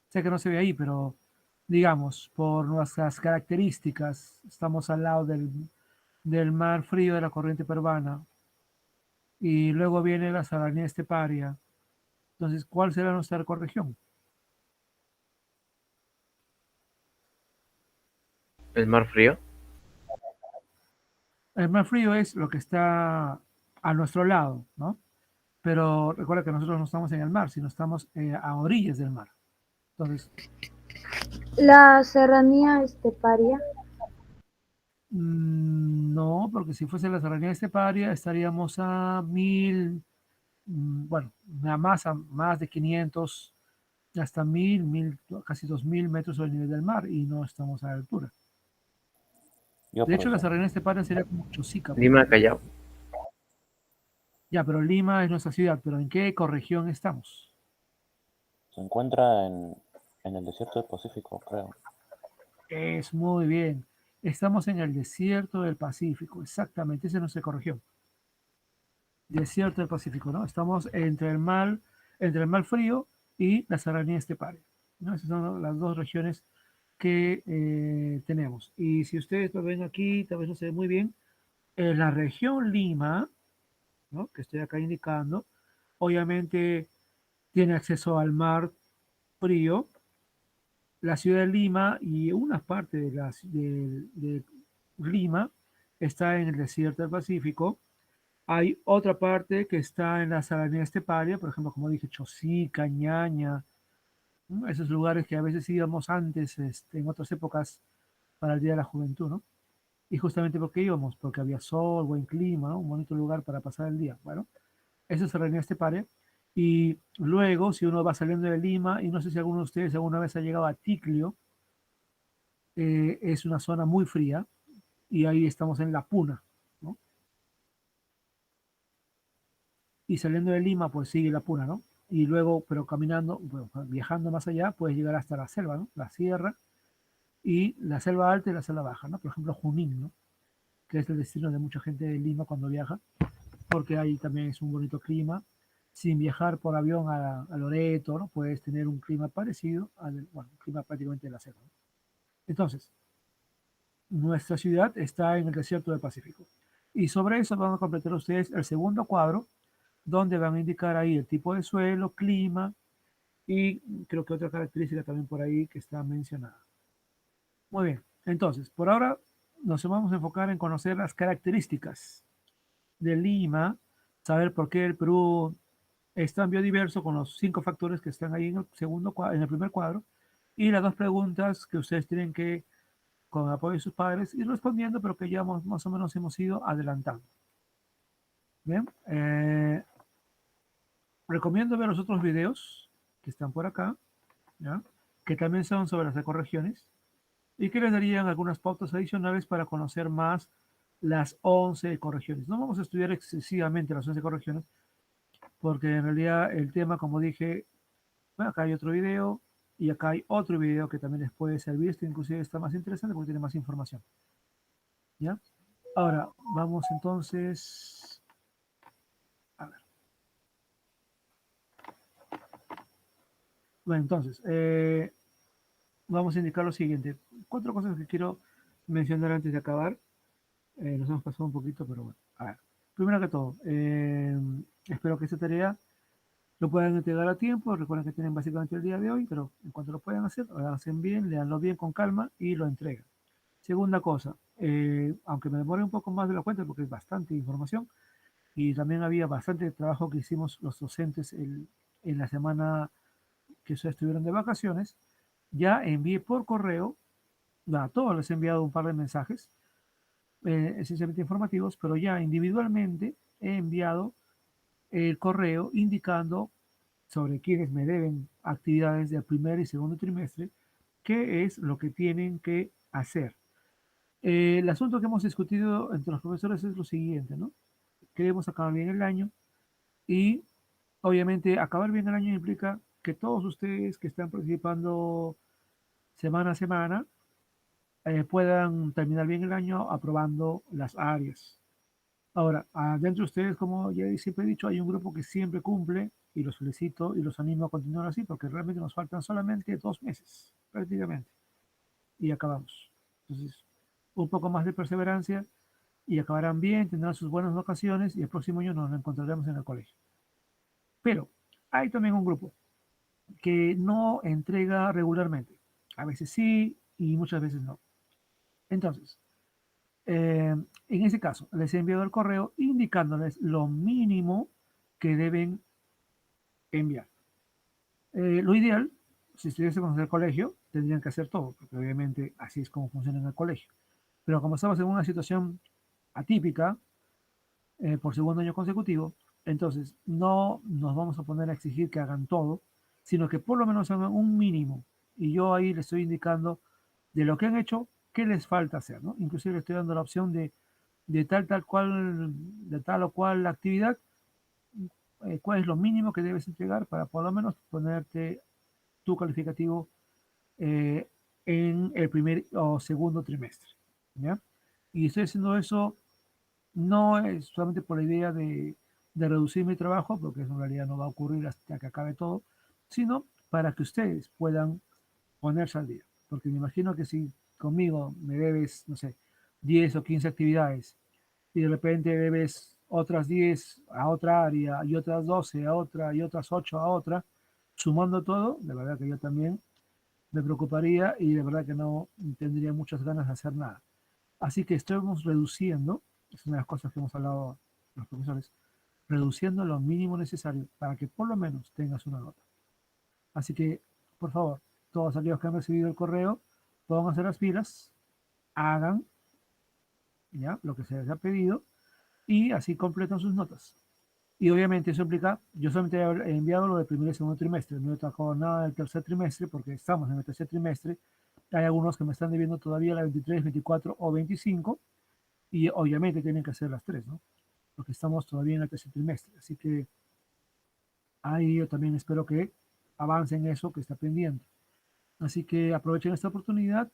Sé que no se ve ahí, pero digamos, por nuestras características, estamos al lado del mar frío de la corriente peruana y luego viene la serranía esteparia. Entonces, ¿cuál será nuestra ecorregión? ¿El mar frío? El mar frío es lo que está a nuestro lado, ¿no? Pero recuerda que nosotros no estamos en el mar, sino estamos a orillas del mar. Entonces, La serranía esteparia. no, porque si fuese la serranía esteparia estaríamos a 1000, bueno, más de 500, hasta 1000, casi 2000 metros sobre el nivel del mar y no estamos a la altura. Yo, De hecho, la profesor. serranía esteparia sería como Chosica. Lima, Callao. Ya, pero Lima es nuestra ciudad, pero ¿en qué ecorregión estamos? Se encuentra en el desierto del Pacífico, creo. Es muy bien. Estamos en el desierto del Pacífico, exactamente, esa es nuestra ecorregión. Desierto del Pacífico, ¿no? Estamos entre el mar frío y la serranía esteparia, ¿no? Esas son las dos regiones que tenemos. Y si ustedes lo ven aquí, tal vez no se ve muy bien, en la región Lima, ¿no? Que estoy acá indicando, obviamente tiene acceso al mar frío. La ciudad de Lima y una parte de Lima está en el desierto del Pacífico. Hay otra parte que está en la serranía esteparia, por ejemplo, como dije, Chosica, Ñaña, ¿no? Esos lugares que a veces íbamos antes, en otras épocas, para el Día de la Juventud, ¿no? Y justamente porque íbamos, porque había sol, buen clima, ¿no? Un bonito lugar para pasar el día. Bueno, eso es serranía esteparia. Y luego, si uno va saliendo de Lima, y no sé si alguno de ustedes alguna vez ha llegado a Ticlio, es una zona muy fría, y ahí estamos en La Puna, ¿no? Y saliendo de Lima, pues sigue La Puna, ¿no? Y luego, pero caminando, bueno, viajando más allá, puedes llegar hasta la selva, ¿no? La sierra, y la selva alta y la selva baja, ¿no? Por ejemplo, Junín, ¿no? Que es el destino de mucha gente de Lima cuando viaja, porque ahí también es un bonito clima. Sin viajar por avión a Loreto, ¿no? Puedes tener un clima parecido al, bueno, un clima prácticamente de la selva, ¿no? Entonces, nuestra ciudad está en el desierto del Pacífico. Y sobre eso van a completar ustedes el segundo cuadro, donde van a indicar ahí el tipo de suelo, clima y creo que otra característica también por ahí que está mencionada. Muy bien, entonces, por ahora nos vamos a enfocar en conocer las características de Lima, saber por qué el Perú es tan biodiverso con los 5 factores que están ahí en el, en el primer cuadro, y las 2 preguntas que ustedes tienen que, con el apoyo de sus padres, ir respondiendo, pero que ya más o menos hemos ido adelantando. Bien, recomiendo ver los otros videos que están por acá, ¿ya? Que también son sobre las ecorregiones y que les darían algunas pautas adicionales para conocer más las 11 ecorregiones. No vamos a estudiar excesivamente las 11 ecorregiones, porque en realidad el tema, como dije, bueno, acá hay otro video y acá hay otro video que también les puede servir. Este inclusive está más interesante porque tiene más información. ¿Ya? Ahora, vamos entonces... A ver. Bueno, entonces, vamos a indicar lo siguiente. 4 cosas que quiero mencionar antes de acabar. Nos hemos pasado un poquito, pero bueno. A ver. Primero que todo, espero que esta tarea lo puedan entregar a tiempo. Recuerden que tienen básicamente el día de hoy, pero en cuanto lo puedan hacer, lo hacen bien, leanlo bien con calma y lo entregan. Segunda cosa, aunque me demore un poco más de la cuenta porque es bastante información y también había bastante trabajo que hicimos los docentes en la semana que ustedes estuvieron de vacaciones, ya envié por correo, a todos les he enviado un par de mensajes, esencialmente informativos, pero ya individualmente he enviado el correo indicando sobre quienes me deben actividades del primer y segundo trimestre, qué es lo que tienen que hacer. El asunto que hemos discutido entre los profesores es lo siguiente, ¿no? Queremos acabar bien el año y obviamente acabar bien el año implica que todos ustedes que están participando semana a semana puedan terminar bien el año aprobando las áreas. Ahora, dentro de ustedes, como ya siempre he dicho, hay un grupo que siempre cumple y los felicito y los animo a continuar así porque realmente nos faltan solamente 2 meses, prácticamente, y acabamos. Entonces, un poco más de perseverancia y acabarán bien, tendrán sus buenas vacaciones y el próximo año nos encontraremos en el colegio. Pero hay también un grupo que no entrega regularmente. A veces sí y muchas veces no. Entonces, En ese caso, les he enviado el correo indicándoles lo mínimo que deben enviar. Lo ideal, si estuviésemos en el colegio, tendrían que hacer todo, porque obviamente así es como funciona en el colegio. Pero como estamos en una situación atípica, por segundo año consecutivo, entonces no nos vamos a poner a exigir que hagan todo, sino que por lo menos hagan un mínimo. Y yo ahí les estoy indicando de lo que han hecho, qué les falta hacer, ¿no? Inclusive les estoy dando la opción de tal o cual actividad, cuál es lo mínimo que debes entregar para por lo menos ponerte tu calificativo eh, en el primer o segundo trimestre, ¿ya? Y estoy haciendo eso no es solamente por la idea de reducir mi trabajo, porque eso en realidad no va a ocurrir hasta que acabe todo, sino para que ustedes puedan ponerse al día. Porque me imagino que si conmigo me debes, no sé, 10 o 15 actividades y de repente debes otras 10 a otra área y otras 12 a otra y otras 8 a otra, sumando todo, de verdad que yo también me preocuparía y de verdad que no tendría muchas ganas de hacer nada. Así que estamos reduciendo, es una de las cosas que hemos hablado los profesores, reduciendo lo mínimo necesario para que por lo menos tengas una nota. Así que, por favor, todos aquellos que han recibido el correo, pónganse las pilas, hagan ya lo que se les ha pedido y así completan sus notas. Y obviamente eso implica, yo solamente he enviado lo del primer y segundo trimestre, no he tocado nada del tercer trimestre porque estamos en el tercer trimestre. Hay algunos que me están debiendo todavía la 23, 24 o 25 y obviamente tienen que hacer las tres, ¿no? Porque estamos todavía en el tercer trimestre. Así que ahí yo también espero que avancen eso que está pendiente. Así que aprovechen esta oportunidad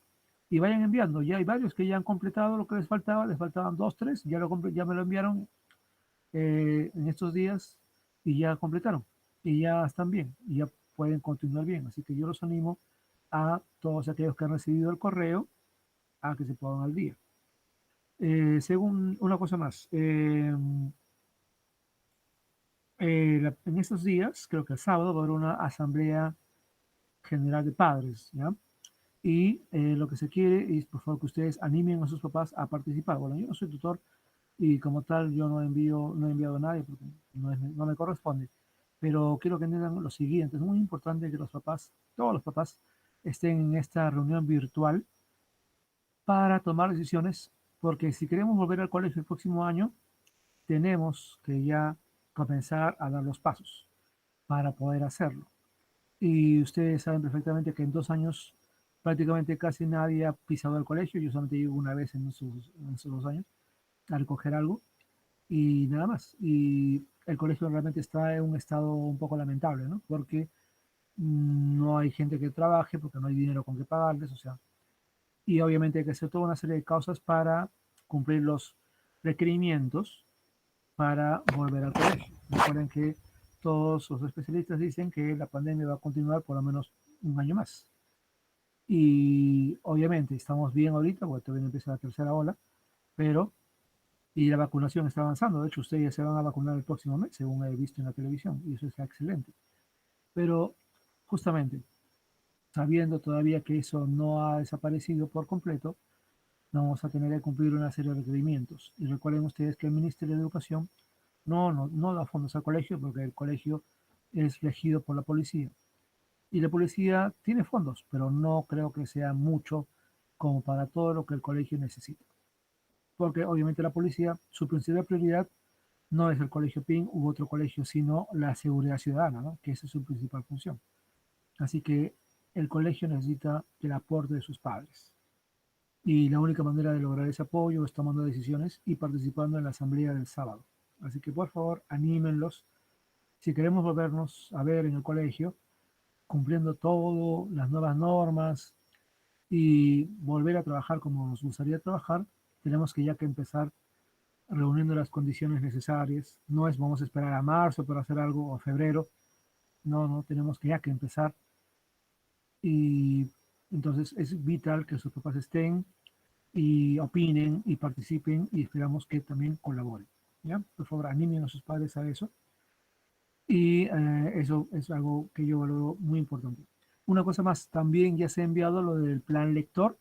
y vayan enviando. Ya hay varios que ya han completado lo que les faltaban dos, tres, ya me lo enviaron en estos días y ya completaron y ya están bien y ya pueden continuar bien. Así que yo los animo a todos aquellos que han recibido el correo a que se pongan al día. Según una cosa más, en estos días, creo que el sábado, va a haber una asamblea general de padres, ¿ya? Y lo que se quiere es, por favor, que ustedes animen a sus papás a participar. Bueno, yo no soy tutor y como tal yo no he enviado a nadie porque no me corresponde, pero quiero que entiendan lo siguiente. Es muy importante que los papás, todos los papás, estén en esta reunión virtual para tomar decisiones, porque si queremos volver al colegio el próximo año, tenemos que ya comenzar a dar los pasos para poder hacerlo. Y ustedes saben perfectamente que en 2 años prácticamente casi nadie ha pisado el colegio. Yo solamente llego una vez en esos 2 años a recoger algo y nada más. Y el colegio realmente está en un estado un poco lamentable, ¿no? Porque no hay gente que trabaje, porque no hay dinero con que pagarles, o sea, y obviamente hay que hacer toda una serie de causas para cumplir los requerimientos para volver al colegio. Recuerden que todos los especialistas dicen que la pandemia va a continuar por lo menos un año más. Y obviamente estamos bien ahorita, porque todavía no empieza la tercera ola, pero y la vacunación está avanzando. De hecho, ustedes ya se van a vacunar el próximo mes, según he visto en la televisión, y eso está excelente. Pero justamente, sabiendo todavía que eso no ha desaparecido por completo, vamos a tener que cumplir una serie de requerimientos. Y recuerden ustedes que el Ministerio de Educación no da fondos al colegio porque el colegio es regido por la policía. Y la policía tiene fondos, pero no creo que sea mucho como para todo lo que el colegio necesita. Porque obviamente la policía, su principal prioridad no es el colegio PIN u otro colegio, sino la seguridad ciudadana, ¿no? Que esa es su principal función. Así que el colegio necesita el aporte de sus padres. Y la única manera de lograr ese apoyo es tomando decisiones y participando en la asamblea del sábado. Así que por favor, anímenlos. Si queremos volvernos a ver en el colegio, cumpliendo todo, las nuevas normas y volver a trabajar como nos gustaría trabajar, tenemos que ya que empezar reuniendo las condiciones necesarias. No es vamos a esperar a marzo para hacer algo o febrero. No, tenemos que ya que empezar. Y entonces es vital que sus papás estén y opinen y participen y esperamos que también colaboren. ¿Ya? Por favor, animen a sus padres a eso. Y eso es algo que yo valoro muy importante. Una cosa más, también ya se ha enviado lo del plan lector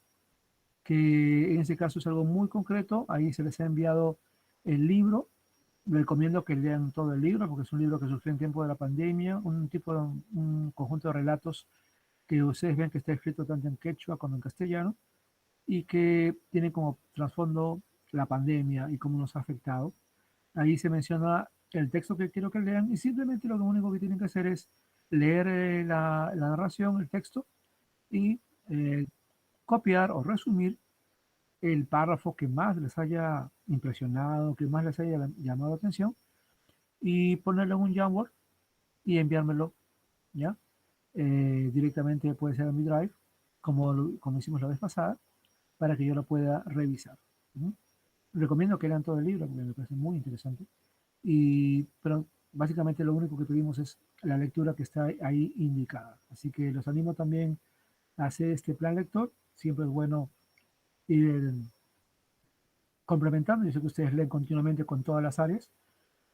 que en ese caso es algo muy concreto. Ahí se les ha enviado el libro. Les recomiendo que lean todo el libro porque es un libro que surgió en tiempo de la pandemia, un conjunto de relatos que ustedes ven que está escrito tanto en quechua como en castellano y que tiene como trasfondo la pandemia y cómo nos ha afectado. Ahí se menciona el texto que quiero que lean y simplemente lo único que tienen que hacer es leer la narración, el texto y copiar o resumir el párrafo que más les haya impresionado, que más les haya llamado la atención y ponerlo en un Jamboard y enviármelo, ¿ya? Directamente puede ser a mi Drive, como hicimos la vez pasada, para que yo lo pueda revisar. Recomiendo que lean todo el libro porque me parece muy interesante. Pero básicamente lo único que pedimos es la lectura que está ahí indicada. Así que los animo también a hacer este plan lector. Siempre es bueno ir complementando. Yo sé que ustedes leen continuamente con todas las áreas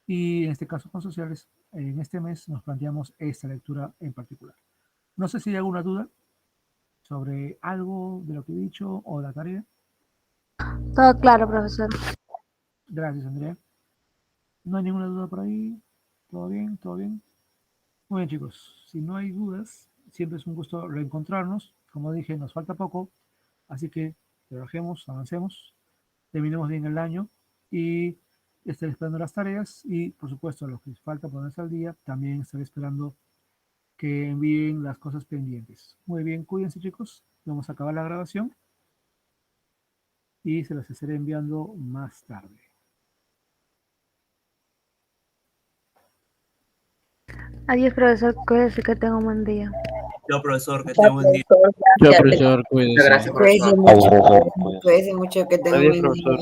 y en este caso con sociales, en este mes nos planteamos esta lectura en particular. No sé si hay alguna duda sobre algo de lo que he dicho o la tarea. Todo claro, profesor. Gracias, Andrea. No hay ninguna duda por ahí. ¿Todo bien? ¿Todo bien? Muy bien, chicos. Si no hay dudas, siempre es un gusto reencontrarnos. Como dije, nos falta poco, así que trabajemos, avancemos, terminemos bien el año y estaré esperando las tareas y, por supuesto, lo que falta ponerse al día, también estaré esperando que envíen las cosas pendientes. Muy bien, cuídense, chicos. Vamos a acabar la grabación y se las estaré enviando más tarde. Adiós, profesor. Cuídese, que tenga un buen día. Chao, profesor, que tenga buen día. Chao, profesor, cuídese. Muchas gracias, Adiós, profesor. profesor. Cuídense. Cuídense mucho, que tengan un Adiós, buen día. profesor.